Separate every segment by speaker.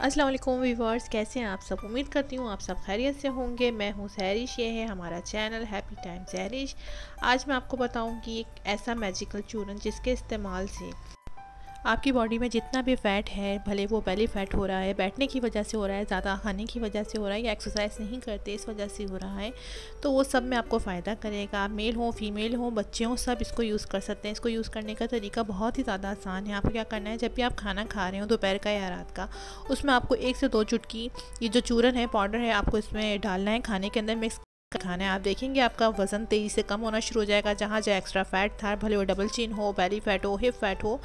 Speaker 1: अस्सलाम वालेकुम व्यूअर्स, कैसे हैं आप सब। उम्मीद करती हूँ आप सब खैरियत से होंगे। मैं हूँ सहरिश, ये है हमारा चैनल हैप्पी टाइम सहरिश। आज मैं आपको बताऊँगी एक ऐसा मैजिकल चूरन जिसके इस्तेमाल से आपकी बॉडी में जितना भी फ़ैट है, भले वो बेली फ़ैट हो रहा है, बैठने की वजह से हो रहा है, ज़्यादा खाने की वजह से हो रहा है या एक्सरसाइज नहीं करते इस वजह से हो रहा है, तो वो सब में आपको फ़ायदा करेगा। मेल हो, फीमेल हो, बच्चे हों, सब इसको यूज़ कर सकते हैं। इसको यूज़ करने का तरीका बहुत ही ज़्यादा आसान है। आपको क्या करना है, जब भी आप खाना खा रहे हो दोपहर का या रात का, उसमें आपको 1 से 2 चुटकी ये जो चूरन है, पाउडर है, आपको इसमें डालना है, खाने के अंदर मिक्स खाना है। आप देखेंगे आपका वज़न तेज़ी से कम होना शुरू हो जाएगा। जहाँ जो एक्स्ट्रा फ़ैट था, भले वो डबल चिन हो, बेली फ़ैट हो, हिप फ़ैट हो,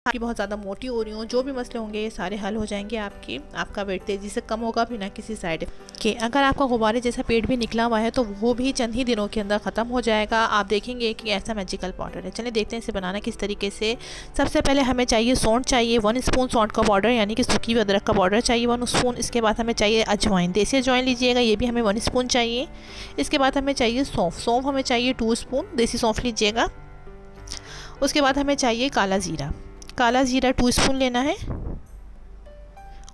Speaker 1: आपकी बहुत ज़्यादा मोटी हो रही हो, जो भी मसले होंगे ये सारे हल हो जाएंगे आपका वेट तेज़ी से कम होगा बिना किसी साइड के। अगर आपका गुब्बारे जैसा पेट भी निकला हुआ है तो वो भी चंद ही दिनों के अंदर ख़त्म हो जाएगा। आप देखेंगे कि ऐसा मैजिकल पाउडर है। चलिए देखते हैं इसे बनाना किस तरीके से। सबसे पहले हमें चाहिए सौंठ चाहिए, 1 स्पून सौंठ का पाउडर यानी कि सूखी हुई अदरक का पाउडर चाहिए 1 स्पून। इसके बाद हमें चाहिए अजवाइन, देसी अजवाइन लीजिएगा, ये भी हमें 1 स्पून चाहिए। इसके बाद हमें चाहिए सौंफ हमें चाहिए 2 स्पून, देसी सौंफ लीजिएगा। उसके बाद हमें चाहिए काला ज़ीरा 2 स्पून लेना है।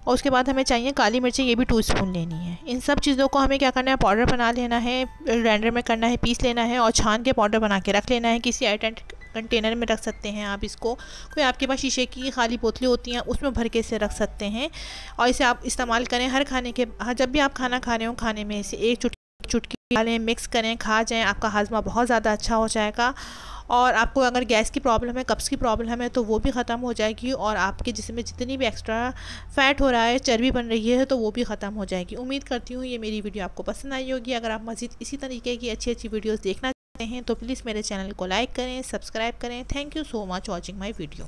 Speaker 1: और उसके बाद हमें चाहिए काली मिर्चें, ये भी 2 स्पून लेनी है। इन सब चीज़ों को हमें क्या करना है, पाउडर बना लेना है, ग्राइंडर में करना है, पीस लेना है और छान के पाउडर बना के रख लेना है। किसी एयरटाइट कंटेनर में रख सकते हैं आप इसको। कोई आपके पास शीशे की खाली बोतलें होती हैं उसमें भर के इसे रख सकते हैं और इसे आप इस्तेमाल करें हर खाने के जब भी आप खाना खा रहे हो, खाने में इसे 1 चुटकी डालें, मिक्स करें, खा जाएँ। आपका हाजमा बहुत ज़्यादा अच्छा हो जाएगा और आपको अगर गैस की प्रॉब्लम है, कब्ज़ की प्रॉब्लम है तो वो भी ख़त्म हो जाएगी और आपके जिस्म में जितनी भी एक्स्ट्रा फ़ैट हो रहा है, चर्बी बन रही है, तो वो भी ख़त्म हो जाएगी। उम्मीद करती हूँ ये मेरी वीडियो आपको पसंद आई होगी। अगर आप मज़ीद इसी तरीके की अच्छी वीडियोज़ देखना चाहते हैं तो प्लीज़ मेरे चैनल को लाइक करें, सब्सक्राइब करें। Thank you so much watching my video.